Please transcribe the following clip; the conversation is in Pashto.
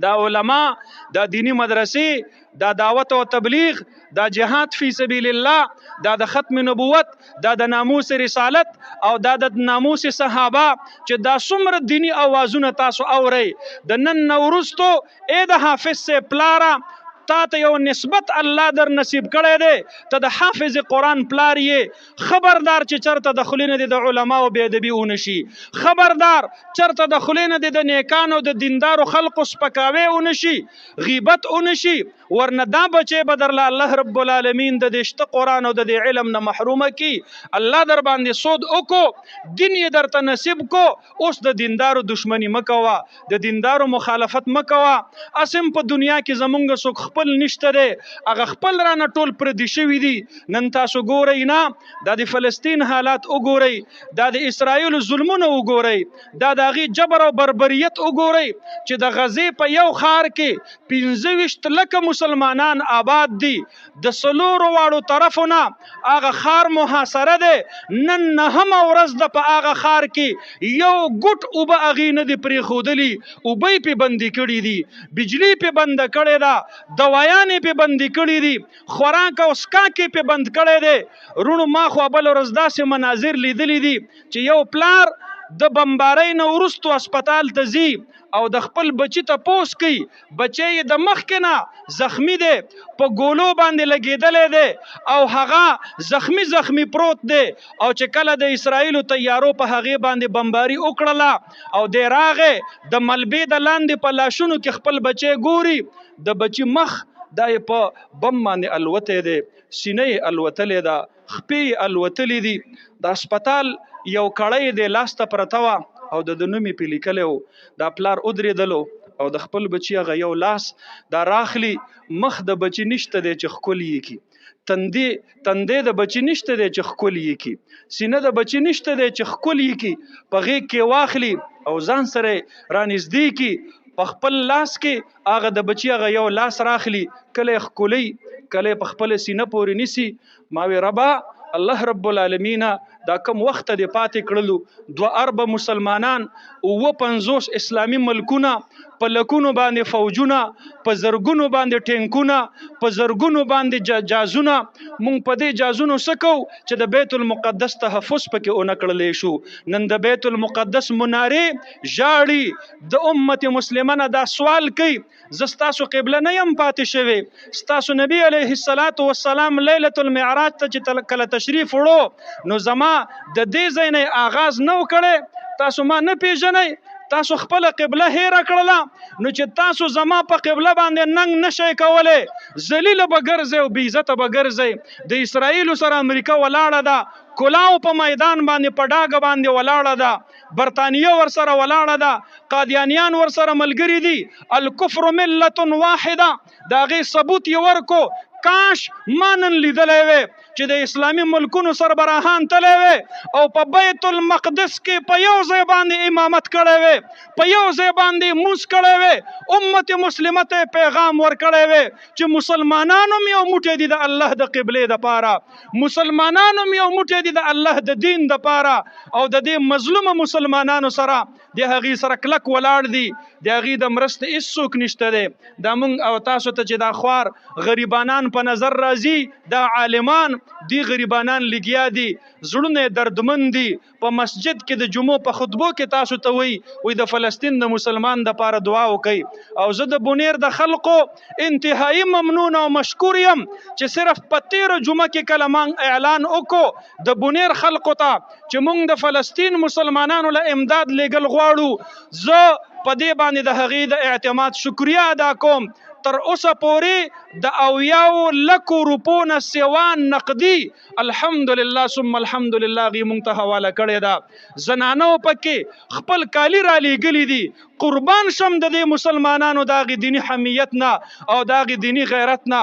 دا علما، دا دینی مدرسې، دا دعوت او تبلیغ، دا جهاد فی سبیل الله، دا د ختم نبوت، دا د ناموس رسالت او دا د ناموس صحابه چې دا څومره دینی اوازونه تاسو اورئ د نن نه وروستو ای د حافظ سے پلاره تا ته یو نسبت الله در نصیب کړی دی، ته د حافظ قرآن پلار یې. خبردار چې چرته د خولې نه دې د علماو بې ادبي ونه شي، خبردار چرته د خولې نه دې د نیکانو د دیندارو خلقو سپکاوی ونه شي، غیبت ونه شي. ورنه دا بچی به درله الله رب العالمین د دې شته قرآن او د دې علم نه محرومه کی. الله در باندې سود وکړو، دین یې درته نصیب کو. اوس د دیندارو دشمنی مه کوه، د دیندارو مخالفت مه کوه. اسم په دنیا کې زمونږ څوک خپل نشته دی، هغه خپل رانه ټول پردي شوي دي. نن تاسو ګورئ نه، دا د فلسطین حالات وګورئ، دا د اسرائیلو ظلمونه وګورئ، دا د هغې جبر او بربریت وګورئ چې د غزې په یو ښار کې 25 لکه مسلمانان آباد دي، د 4 واړو طرفو نه هغه ښار محاصره دی. نن 9مه ورځ ده په هغه ښار کې یو ګوټ اوبه هغې نه دي پرېښودلي، اوبه یې پې بندې کړي دي، بجلي پې بنده کړې ده، دوایانې پې بندې کړي دي، خوراک او څښاک یې پې بند کړی دی. رونو ما خو بله ورځ داسې مناظر لیدلی دي چې یو پلار د بمبارۍ نه وروستو اسپتال ته ځي او د خپل بچي تپوس کوي، بچی یې د مخکې نه زخمی دی، په ګولو باندې لګېدلی دی او هغه زخمی پروت دی، او چې کله د اسرائیلو طیارو په هغې باندې بمباري وکړله او دی راغې د ملبې د لاندې په لاشونو کې خپل بچی ګوري، د بچي مخ دا یې په بم باندې الوتی دی، سینه یې الوتلی ده، خپې یې الوتلی دي. د اسپتال یو کړی دی لاس ته پرته وه او د نوم یې پې لیکلی و. دا پلار ودرېدلو او د خپل بچي هغه یو لاس دا راخلي، مخ د بچي نشته دی چې ښکل یې کړي، تندی د بچي نشته دی چې ښکل یې کړي، سینه د بچي نشته دی چې ښکل یې کړي، په غېږ کې واخلي او ځان سره یې رانږدې کړي، په خپل لاس کې هغه د بچي هغه یو لاس راخلي، کله یې ښکلوي کله یې په خپله سینه پورې نیسي. ما وی ربا الله رب العالمین دا کم وخت دی پاتې کړلو، 2 اربه مسلمانان، 50 اسلامي ملکونه، په لکونو باندې فوجونه، په زرګونو باندې ټینکونه، په زرګونو باندې جازونه. مونږ په دې جازونو څه کوو چې د بیت المقدس تحفظ پکې ونه کړلی شو. نن د بیت المقدس منارې ژاړي، د امت مسلمه نه دا سوال کوي، زه ستاسو قبله نه یم پاتې شوی، ستاسو نبی علیه السلام لیلة المعراج ته چې کله تشریف وړو نو زما د دې ځای نه آغاز نه و کړی، تاسو ما نه پیژنئ، تاسو خپل قبله هیره کړله، نو چې تاسو زما په قبله باندې ننګ نشئ کولی، ذلیله به ګرځئ او بې عزته به ګرځئ. د اسرائیلو سره امریکا ولاړه ده، کلاو په میدان باندې په ډاګه باندې ولاړه ده، برطانیه ورسره ولاړه ده، قادیانیان ورسره ملګري دي، الکفر ملت واحده، د هغې ثبوت یې ورکو. کاش ما نن لیدلی وی چې د اسلامي ملکونو سربراهان تلی وی او په بیت المقدس کې په یو ځای باندې امامت کړی وی، په یو ځای باندې مونځ کړی وی، امت مسلمه ته پیغام ورکړی وی چې مسلمانانو م یو موټی دي د الله د قبلې دپاره، مسلمانانو م یو موټی دي د الله د دین دپاره، او د دې مظلومه مسلمانانو سره د هغې سره کلک ولاړ دي، د هغې د مرستې هېڅوک نشته دی. دا مونږ او تاسو ته چې دا خوار غریبانان په نظر راځي، دا عالمان دی غریبانان لګیا دي، زړونه یې دردمن دي. په مسجد کې د جمعو په خطبو کې تاسو ته وایي د فلسطین د مسلمان دپاره دعا وکړئ، او زه د بونیر د خلقو انتهایی ممنون او مشکور یم چې صرف په 13 جمعه کې کله مونږ اعلان وکړو د بونیر خلقو ته چې مونږ د فلسطین مسلمانانو له امداد لیږل غواړو، زه په دې باندې د هغې د اعتماد شکریه ادا کوم. تر اوسه پورې د 80 لکو روپو نه سوا نقدي الحمدلله ثم الحمدلله هغې مونږ ته حواله کړې ده. زنانو پکې خپل کالي را لیږلي دي. قربان شم د دې مسلمانانو د هغې دیني حمیت نه او د هغې دیني غیرت نه.